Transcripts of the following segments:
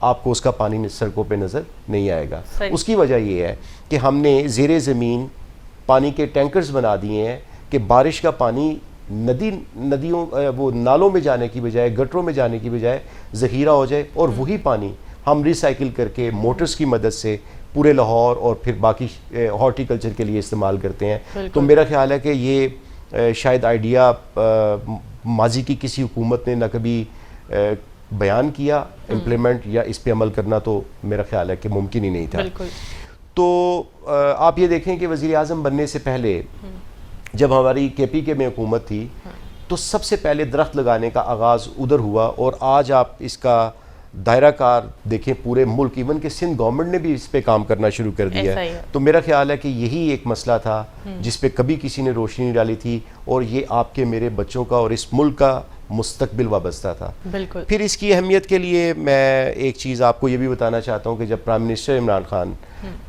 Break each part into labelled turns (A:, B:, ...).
A: آپ کو اس کا پانی سڑکوں پہ نظر نہیں آئے گا. اس کی وجہ یہ ہے کہ ہم نے زیر زمین پانی کے ٹینکرز بنا دیے ہیں کہ بارش کا پانی ندیوں وہ نالوں میں جانے کی بجائے, گٹروں میں جانے کی بجائے ذخیرہ ہو جائے, اور وہی پانی ہم ریسائیکل کر کے موٹرز کی مدد سے پورے لاہور اور پھر باقی ہارٹی کلچر کے لیے استعمال کرتے ہیں. تو میرا خیال ہے کہ یہ شاید آئیڈیا ماضی کی کسی حکومت نے نہ کبھی بیان کیا امپلیمنٹ یا اس پہ عمل کرنا, تو میرا خیال ہے کہ ممکن ہی نہیں تھا. تو آپ یہ دیکھیں کہ وزیر اعظم بننے سے پہلے جب ہماری کے پی کے میں حکومت تھی تو سب سے پہلے درخت لگانے کا آغاز ادھر ہوا, اور آج آپ اس کا دائرہ کار دیکھیں پورے ملک, ایون کہ سندھ گورنمنٹ نے بھی اس پہ کام کرنا شروع کر دیا ہے. تو میرا خیال ہے کہ یہی ایک مسئلہ تھا جس پہ کبھی کسی نے روشنی نہیں ڈالی تھی, اور یہ آپ کے میرے بچوں کا اور اس ملک کا مستقبل وابستہ تھا. پھر اس کی اہمیت کے لیے میں ایک چیز آپ کو یہ بھی بتانا چاہتا ہوں کہ جب پرائم منسٹر عمران خان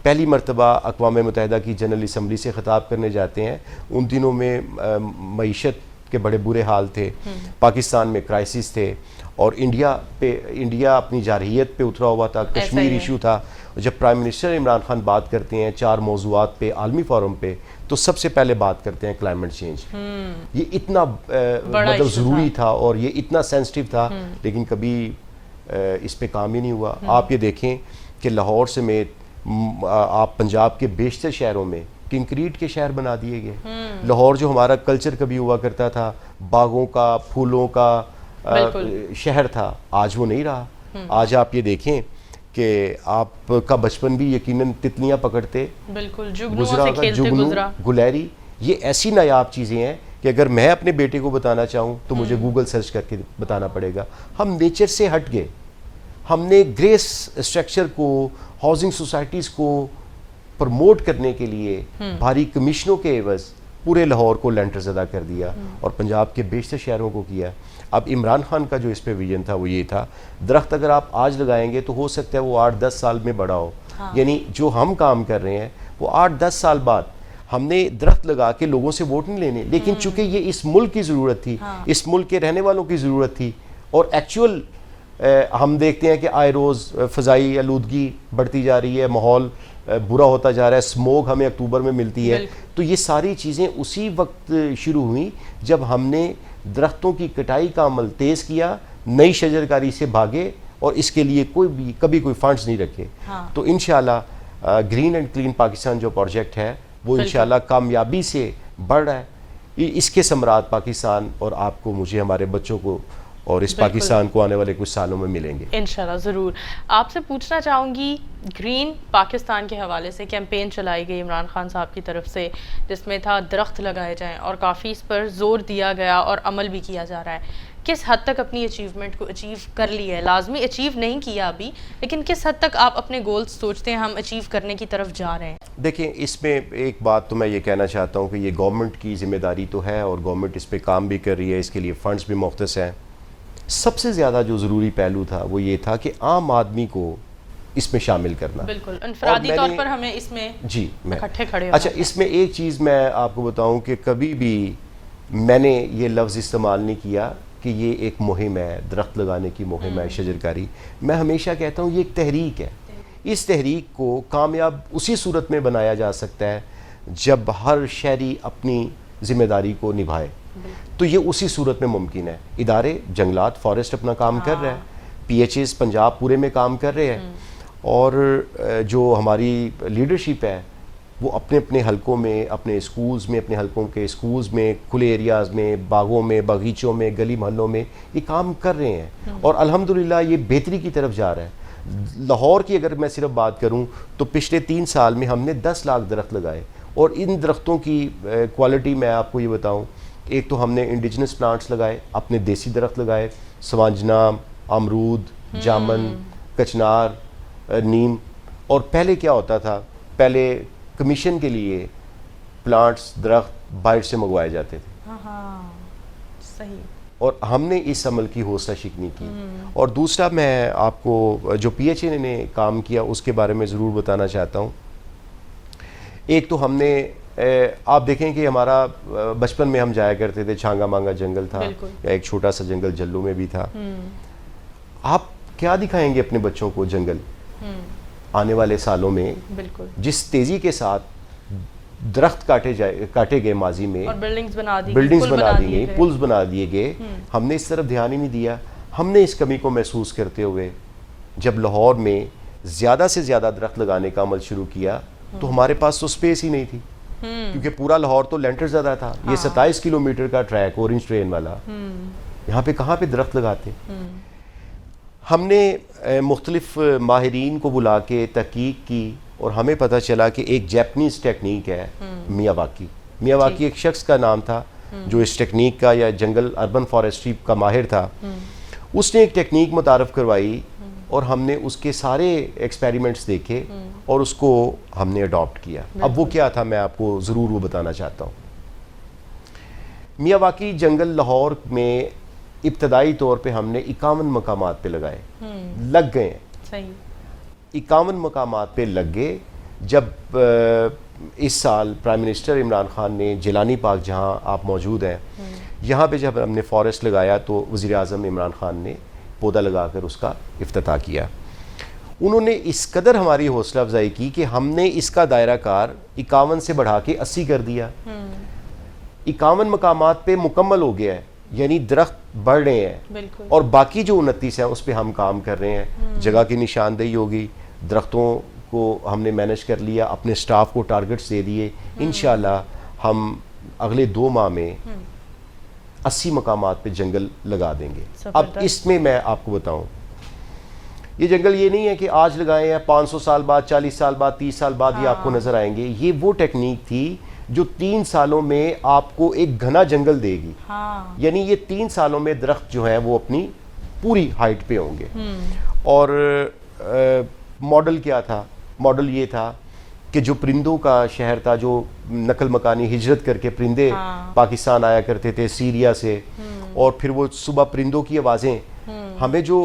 A: پہلی مرتبہ اقوام متحدہ کی جنرل اسمبلی سے خطاب کرنے جاتے ہیں, ان دنوں میں معیشت کے بڑے برے حال تھے, پاکستان میں کرائسس تھے, اور انڈیا اپنی جارحیت پہ اترا ہوا تھا, کشمیر ایشو تھا. جب پرائم منسٹر عمران خان بات کرتے ہیں 4 موضوعات پہ عالمی فورم پہ, تو سب سے پہلے بات کرتے ہیں کلائمیٹ چینج. یہ اتنا مطلب ضروری تھا اور یہ اتنا سینسٹیو تھا, لیکن کبھی اس پہ کام ہی نہیں ہوا. آپ یہ دیکھیں کہ لاہور سمیت آپ پنجاب کے بیشتر شہروں میں کنکریٹ کے شہر بنا دیے گئے. لاہور جو ہمارا کلچر کبھی ہوا کرتا تھا, باغوں کا, پھولوں کا شہر تھا, آج وہ نہیں رہا. آج آپ یہ دیکھیں کہ آپ کا بچپن بھی یقیناً تتلیاں پکڑتے, جگنو, گلیری, یہ ایسی نایاب چیزیں ہیں کہ اگر میں اپنے بیٹے کو بتانا چاہوں تو مجھے گوگل سرچ کر کے بتانا پڑے گا. ہم نیچر سے ہٹ گئے, ہم نے گریس اسٹرکچر کو, ہاؤسنگ سوسائٹیز کو پروموٹ کرنے کے لیے بھاری کمیشنوں کے عوض پورے لاہور کو لینٹرز ادا کر دیا, اور پنجاب کے بیشتر شہروں کو کیا. اب عمران خان کا جو اس پہ ویژن تھا وہ یہ تھا, درخت اگر آپ آج لگائیں گے تو ہو سکتا ہے وہ 8-10 سال میں بڑا ہو. یعنی جو ہم کام کر رہے ہیں وہ 8-10 سال بعد ہم نے درخت لگا کے لوگوں سے ووٹ نہیں لینے, لیکن چونکہ یہ اس ملک کی ضرورت تھی, اس ملک کے رہنے والوں کی ضرورت تھی, اور ایکچول ہم دیکھتے ہیں کہ آئے روز فضائی آلودگی بڑھتی جا رہی ہے, ماحول برا ہوتا جا رہا ہے, اسموگ ہمیں اکتوبر میں ملتی ہے. تو یہ ساری چیزیں اسی وقت شروع ہوئیں جب ہم نے درختوں کی کٹائی کا عمل تیز کیا, نئی شجرکاری سے بھاگے, اور اس کے لیے کبھی کوئی فنڈز نہیں رکھے. تو انشاءاللہ گرین اینڈ کلین پاکستان جو پروجیکٹ ہے وہ انشاءاللہ کامیابی سے بڑھ رہا ہے. اس کے ثمرات پاکستان اور آپ کو, مجھے, ہمارے بچوں کو اور اس پاکستان کو آنے والے کچھ سالوں میں ملیں گے
B: انشاءاللہ. ضرور آپ سے پوچھنا چاہوں گی, گرین پاکستان کے حوالے سے کیمپین چلائی گئی عمران خان صاحب کی طرف سے, جس میں تھا درخت لگائے جائیں, اور کافی اس پر زور دیا گیا اور عمل بھی کیا جا رہا ہے. کس حد تک اپنی اچیومنٹ کو اچیو کر لی ہے؟ لازمی اچیو نہیں کیا ابھی, لیکن کس حد تک آپ اپنے گولز سوچتے ہیں ہم اچیو کرنے کی طرف جا رہے ہیں؟
A: دیکھیں, اس میں ایک بات تو میں یہ کہنا چاہتا ہوں کہ یہ گورنمنٹ کی ذمہ داری تو ہے, اور گورنمنٹ اس پہ کام بھی کر رہی ہے, اس کے لیے فنڈز بھی مختص ہیں. سب سے زیادہ جو ضروری پہلو تھا وہ یہ تھا کہ عام آدمی کو اس میں شامل کرنا.
B: بالکل, انفرادی طور پر ہمیں اس میں اکٹھے کھڑے
A: اچھا, اس میں ایک چیز میں آپ کو بتاؤں کہ کبھی بھی میں نے یہ لفظ استعمال نہیں کیا کہ یہ ایک مہم ہے, درخت لگانے کی مہم ہے, شجرکاری. میں ہمیشہ کہتا ہوں یہ ایک تحریک ہے. اس تحریک کو کامیاب اسی صورت میں بنایا جا سکتا ہے جب ہر شہری اپنی ذمہ داری کو نبھائے, تو یہ اسی صورت میں ممکن ہے. ادارے, جنگلات, فارسٹ اپنا کام کر رہے ہیں, پی ایچ ایز پنجاب پورے میں کام کر رہے ہیں, اور جو ہماری لیڈرشپ ہے وہ اپنے اپنے حلقوں میں, اپنے اسکولز میں, اپنے حلقوں کے اسکولز میں, کھلے ایریاز میں, باغوں میں, باغیچوں میں, گلی محلوں میں یہ کام کر رہے ہیں, اور الحمدللہ یہ بہتری کی طرف جا رہا ہے. لاہور کی اگر میں صرف بات کروں تو پچھلے 3 سال میں ہم نے 10 لاکھ درخت لگائے, اور ان درختوں کی کوالٹی میں آپ کو یہ بتاؤں, ایک تو ہم نے انڈیجنس پلانٹس لگائے, اپنے دیسی درخت لگائے, سوانجنا, امرود, جامن, کچنار, نیم. اور پہلے کیا ہوتا تھا, پہلے کمیشن کے لیے پلانٹس, درخت باہر سے منگوائے جاتے تھے.
B: صحیح.
A: اور ہم نے اس عمل کی حوصلہ شکنی کی. اور دوسرا میں آپ کو جو پی ایچ اے نے کام کیا اس کے بارے میں ضرور بتانا چاہتا ہوں. ایک تو ہم نے, آپ دیکھیں کہ ہمارا بچپن میں ہم جایا کرتے تھے, چھانگا مانگا جنگل تھا, یا ایک چھوٹا سا جنگل جلو میں بھی تھا. آپ کیا دکھائیں گے اپنے بچوں کو جنگل آنے والے سالوں میں؟
B: بالکل
A: جس تیزی کے ساتھ درخت کاٹے گئے ماضی میں،
B: اور بلڈنگز بنا دی
A: گئی، پلز بنا دیے گئے، ہم نے اس طرف دھیان ہی نہیں دیا. ہم نے اس کمی کو محسوس کرتے ہوئے جب لاہور میں زیادہ سے زیادہ درخت لگانے کا عمل شروع کیا تو ہمارے پاس تو سپیس ہی نہیں تھی، کیونکہ پورا لاہور تو لینٹر زدہ تھا. یہ 27 کلومیٹر کا ٹریک اورنج ٹرین والا، یہاں پہ کہاں پہ درخت لگاتے؟ ہم نے مختلف ماہرین کو بلا کے تحقیق کی اور ہمیں پتہ چلا کہ ایک جیپنیز ٹیکنیک ہے میاواکی ایک شخص کا نام تھا جو اس ٹیکنیک کا یا جنگل اربن فارسٹری کا ماہر تھا. اس نے ایک ٹیکنیک متعارف کروائی اور ہم نے اس کے سارے ایکسپیریمنٹس دیکھے اور اس کو ہم نے اڈاپٹ کیا. اب وہ کیا تھا میں آپ کو ضرور وہ بتانا چاہتا ہوں. میاواکی جنگل لاہور میں ابتدائی طور پہ ہم نے 51 مقامات پہ لگ گئے ہیں. 51 مقامات پہ لگ گئے. جب اس سال پرائم منسٹر عمران خان نے جیلانی پارک جہاں آپ موجود ہیں یہاں پہ جب ہم نے فارسٹ لگایا تو وزیر اعظم عمران خان نے پودا لگا کر اس کا افتتاح کیا. انہوں نے اس قدر ہماری حوصلہ افزائی کی کہ ہم نے اس کا دائرہ کار 51 سے بڑھا کے 80 کر دیا. 51 مقامات پہ مکمل ہو گیا ہے، یعنی درخت بڑھ رہے ہیں اور باقی جو 29 ہیں اس پہ ہم کام کر رہے ہیں. جگہ کی نشاندہی ہوگی، درختوں کو ہم نے مینج کر لیا، اپنے سٹاف کو ٹارگٹس دے دیے. انشاءاللہ ہم اگلے 2 ماہ میں 80 مقامات پہ جنگل لگا دیں گے. اب اس میں آپ کو بتاؤں، یہ جنگل یہ نہیں ہے کہ آج لگائے ہیں 500 سال بعد، 40 سال بعد، 30 سال بعد یہ آپ کو نظر آئیں گے. یہ وہ ٹیکنیک تھی جو 3 سالوں میں آپ کو ایک گھنا جنگل دے گی. یعنی یہ 3 سالوں میں درخت جو ہیں وہ اپنی پوری ہائٹ پہ ہوں گے. اور ماڈل کیا تھا؟ ماڈل یہ تھا کہ جو پرندوں کا شہر تھا، جو نقل مکانی ہجرت کر کے پرندے پاکستان آیا کرتے تھے سیریا سے، اور پھر وہ صبح پرندوں کی آوازیں ہمیں جو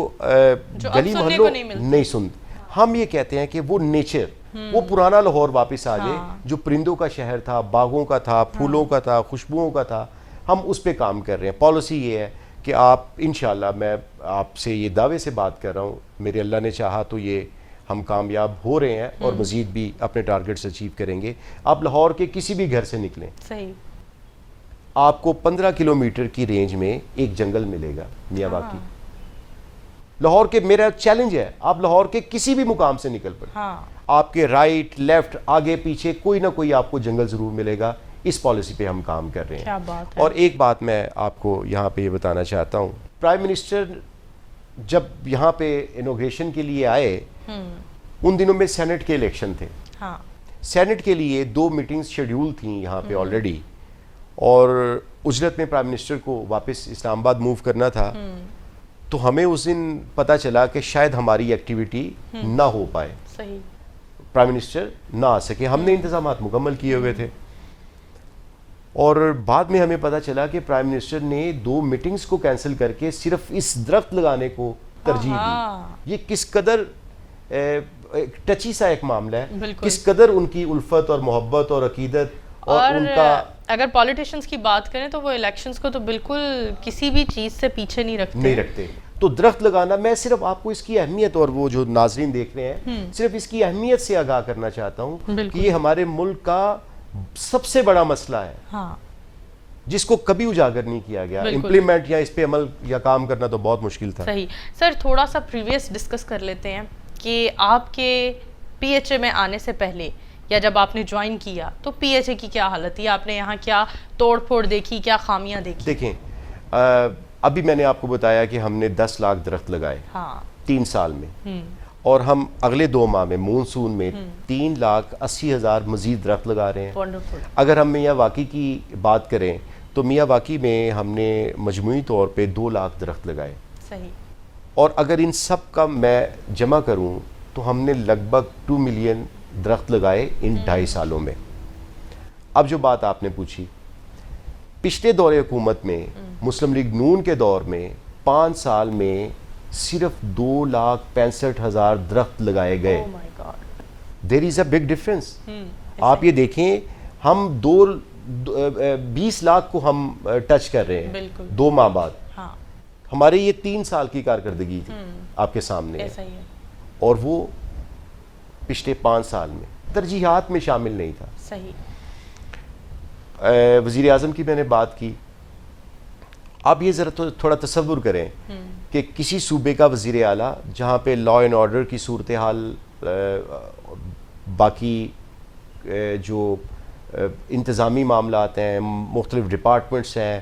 A: گلی محلوں نہیں سنتے. ہم یہ کہتے ہیں کہ وہ نیچر، وہ پرانا لاہور واپس آ جائے جو پرندوں کا شہر تھا، باغوں کا تھا، پھولوں کا تھا، خوشبوؤں کا تھا. ہم اس پہ کام کر رہے ہیں. پالیسی یہ ہے کہ آپ انشاءاللہ، میں آپ سے یہ دعوے سے بات کر رہا ہوں، میرے اللہ نے چاہا تو یہ ہم کامیاب ہو رہے ہیں اور مزید بھی اپنے ٹارگٹس اچیو کریں گے. آپ لاہور کے کسی بھی گھر سے نکلیں، آپ کو 15 کلومیٹر کی رینج میں ایک جنگل ملے گا میاواکی. لاہور کے، میرا چیلنج ہے، آپ لاہور کے کسی بھی مقام سے نکل پڑے، آپ کے رائٹ لیفٹ آگے پیچھے کوئی نہ کوئی آپ کو جنگل ضرور ملے گا. اس پالیسی پہ ہم کام کر رہے ہیں. اور ایک بات میں آپ کو یہاں پہ یہ بتانا چاہتا ہوں، پرائم منسٹر جب یہاں پہ انوگریشن کے لیے آئے ان دنوں میں سینٹ کے الیکشن تھے. سینٹ کے لیے 2 میٹنگز شیڈیول تھیں یہاں پہ آلریڈی، اور اجرت میں پرائم منسٹر کو واپس اسلام آباد موو کرنا تھا. تو ہمیں اس دن پتہ چلا کہ شاید ہماری ایکٹیویٹی نہ ہو پائے، پرائم منسٹر نہ آ سکے. ہم نے انتظامات مکمل کیے ہوئے تھے، اور بعد میں ہمیں پتہ چلا کہ پرائم منسٹر نے 2 میٹنگز کو کینسل کر کے صرف اس درخت لگانے کو ترجیح دی. یہ کس قدر ٹچی سا ایک معاملہ ہے، کس قدر ان کی الفت اور محبت اور عقیدت اور ان کا.
B: اگر پولیٹیشنز کی بات کریں تو وہ الیکشنز کو تو بالکل کسی بھی چیز سے پیچھے نہیں رکھتے.
A: تو درخت لگانا، میں صرف آپ کو اس کی اہمیت، اور وہ جو ناظرین دیکھ رہے ہیں، صرف اس کی اہمیت سے آگاہ کرنا چاہتا ہوں کہ یہ ہمارے ملک کا سب سے بڑا مسئلہ ہے جس کو کبھی اجاگر نہیں کیا گیا. امپلیمنٹ یا اس پہ عمل یا کام کرنا تو بہت مشکل تھا.
B: صحیح. سر تھوڑا سا پریویس ڈسکس کر لیتے ہیں کہ آپ کے پی ایچ اے میں آنے سے پہلے یا جب آپ نے جوائن کیا تو پی ایچ اے کی کیا حالت تھی؟ آپ نے یہاں کیا توڑ پھوڑ دیکھی، کیا خامیاں دیکھی؟
A: دیکھیں، ابھی میں نے آپ کو بتایا کہ ہم نے 10 لاکھ درخت لگائے 3 سال میں، اور ہم اگلے 2 ماہ میں مونسون میں 3,80,000 مزید درخت لگا رہے ہیں. اگر ہم میاواکی کی بات کریں تو میاواکی میں ہم نے مجموعی طور پہ 2 لاکھ درخت لگائے. اور اگر ان سب کا میں جمع کروں تو ہم نے لگ بھگ 2 ملین درخت لگائے ان 2.5 سالوں میں. اب جو بات آپ نے پوچھی، پچھلے دور حکومت میں مسلم لیگ نون کے دور میں 5 سال میں صرف 2,65,000 درخت لگائے گئے. دیر از اے بگ ڈفرینس. آپ یہ دیکھیں، ہم 20 لاکھ کو ہم ٹچ کر رہے ہیں 2 ماہ بعد. ہمارے یہ 3 سال کی کارکردگی تھی. آپ کے سامنے ہے,
B: ایسا ہی ہے.
A: اور وہ پچھلے 5 سال میں ترجیحات میں شامل نہیں تھا.
B: صحیح.
A: وزیر اعظم کی میں نے بات کی. آپ یہ ذرا تھوڑا تصور کریں کہ کسی صوبے کا وزیر اعلیٰ جہاں پہ لا اینڈ آرڈر کی صورتحال, باقی جو انتظامی معاملات ہیں, مختلف ڈپارٹمنٹس ہیں,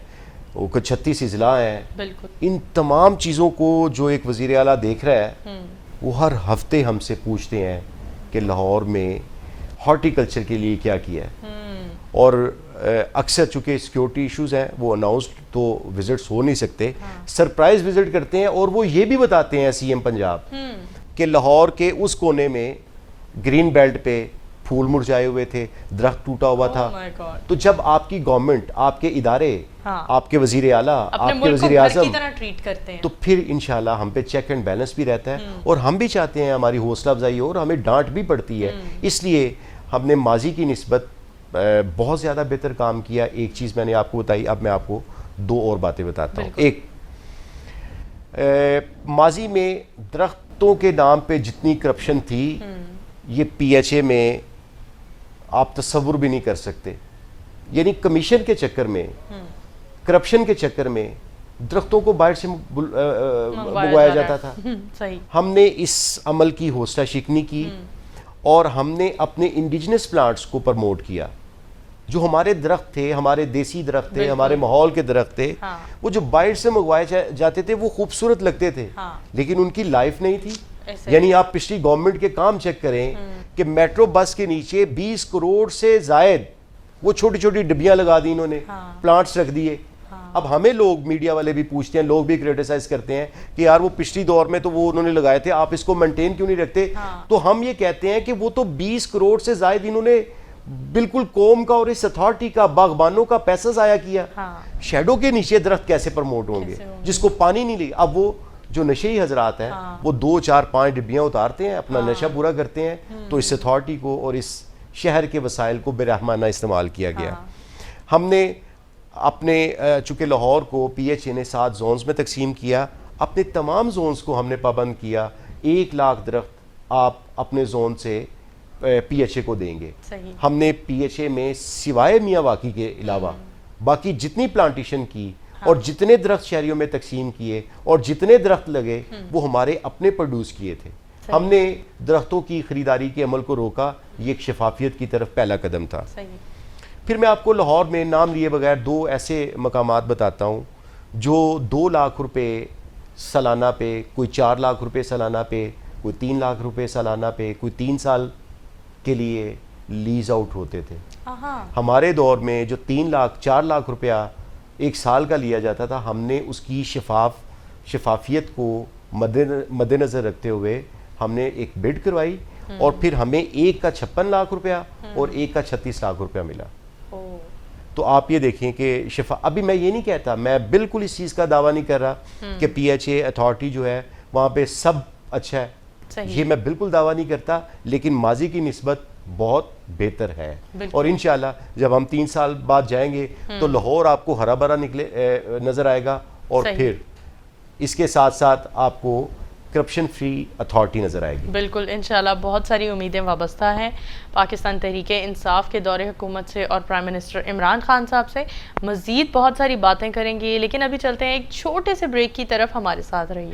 A: وہ 36 اضلاع ہیں,
B: بالکل
A: ان تمام چیزوں کو جو ایک وزیر اعلیٰ دیکھ رہا ہے, وہ ہر ہفتے ہم سے پوچھتے ہیں کہ لاہور میں ہارٹی کلچر کے لیے کیا کیا ہے. اور اکثر چونکہ سیکیورٹی ایشوز ہیں وہ اناؤنسڈ تو وزٹس ہو نہیں سکتے, سرپرائز وزٹ کرتے ہیں, اور وہ یہ بھی بتاتے ہیں سی ایم پنجاب کہ لاہور کے اس کونے میں گرین بیلٹ پہ پھول مرجھائے ہوئے تھے, درخت ٹوٹا ہوا تھا. تو جب آپ کی گورنمنٹ, آپ کے ادارے, آپ کے وزیر اعلیٰ, آپ کے وزیر اعظم تو پھر انشاءاللہ ہم پہ چیک اینڈ بیلنس بھی رہتا ہے, اور ہم بھی چاہتے ہیں ہماری حوصلہ افزائی ہو, اور ہمیں ڈانٹ بھی پڑتی ہے. اس لیے ہم نے ماضی کی نسبت بہت زیادہ بہتر کام کیا. ایک چیز میں نے آپ کو بتائی, اب میں آپ کو 2 اور باتیں بتاتا ہوں. ایک, ماضی میں درختوں کے نام پہ جتنی کرپشن تھی, یہ پی ایچ اے میں آپ تصور بھی نہیں کر سکتے. یعنی کمیشن کے چکر میں, کرپشن کے چکر میں درختوں کو باہر سے منگوایا جاتا تھا. ہم نے اس عمل کی حوصلہ شکنی کی, اور ہم نے اپنے انڈیجنس پلانٹس کو پرموٹ کیا. جو ہمارے درخت تھے, ہمارے دیسی درخت تھے, ہمارے ماحول کے درخت تھے, وہ جو باہر سے منگوائے جاتے تھے وہ خوبصورت لگتے تھے, لیکن ان کی لائف نہیں تھی. یعنی آپ پچھلی گورنمنٹ کے کام چیک کریں کہ میٹرو بس کے نیچے 20 کروڑ سے زائد وہ چھوٹی چھوٹی ڈبیاں لگا دی انہوں نے, پلانٹس رکھ دیے. اب ہمیں لوگ, میڈیا والے بھی پوچھتے ہیں, لوگ بھی کریٹیسائز کرتے ہیں کہ یار وہ پچھلی دور میں تو وہ انہوں نے لگائے تھے, آپ اس کو مینٹین کیوں نہیں رکھتے. تو ہم یہ کہتے ہیں کہ وہ تو 20 کروڑ سے زائد انہوں نے بالکل قوم کا اور اس اتھارٹی کا, باغبانوں کا پیسہ ضائع کیا. شیڈو کے نیچے درخت کیسے پرموٹ ہوں گے جس کو پانی نہیں لگے. اب وہ جو نشئی حضرات ہیں وہ 2 4 5 ڈبیاں اتارتے ہیں, اپنا نشہ پورا کرتے ہیں, تو اس اتھارٹی کو اور اس شہر کے وسائل کو بے رحمانہ استعمال کیا گیا. ہم نے اپنے, چونکہ لاہور کو پی ایچ اے نے 7 زونز میں تقسیم کیا, اپنے تمام زونز کو ہم نے پابند کیا. 1 لاکھ درخت آپ اپنے زون سے پی ایچ اے کو دیں گے. ہم نے پی ایچ اے میں سوائے میاں واقعی کے علاوہ باقی جتنی پلانٹیشن کی اور جتنے درخت شہریوں میں تقسیم کیے اور جتنے درخت لگے وہ ہمارے اپنے پروڈیوس کیے تھے. ہم نے درختوں کی خریداری کے عمل کو روکا. یہ ایک شفافیت کی طرف پہلا قدم تھا. پھر میں آپ کو لاہور میں نام لیے بغیر 2 ایسے مقامات بتاتا ہوں جو 2 لاکھ روپے سالانہ پہ, کوئی 4 لاکھ روپے سالانہ پہ, کوئی 3 لاکھ روپے سالانہ پہ, کوئی 3 سال کے لیے لیز آؤٹ ہوتے تھے. ہمارے دور میں جو 3 لاکھ 4 لاکھ روپیہ 1 سال کا لیا جاتا تھا, ہم نے اس کی شفافیت کو مد نظر رکھتے ہوئے ہم نے ایک بڈ کروائی, اور پھر ہمیں ایک کا 56 لاکھ روپیہ اور ایک کا 36 لاکھ روپیہ ملا. تو آپ یہ دیکھیں کہ ابھی میں یہ نہیں کہتا, میں بالکل اس چیز کا دعویٰ نہیں کر رہا کہ پی ایچ اے اتھارٹی جو ہے وہاں پہ سب اچھا ہے, یہ میں بالکل دعویٰ نہیں کرتا, لیکن ماضی کی نسبت بہت بہتر ہے. اور انشاءاللہ جب ہم 3 سال بعد جائیں گے تو لاہور آپ کو ہرا بھرا نظر آئے گا, اور پھر اس کے ساتھ ساتھ آپ کو کرپشن فری اتھارٹی نظر آئے گی.
B: بالکل انشاءاللہ. بہت ساری امیدیں وابستہ ہیں پاکستان تحریک انصاف کے دور حکومت سے اور پرائم منسٹر عمران خان صاحب سے. مزید بہت ساری باتیں کریں گے, لیکن ابھی چلتے ہیں ایک چھوٹے سے بریک کی طرف. ہمارے ساتھ رہیے.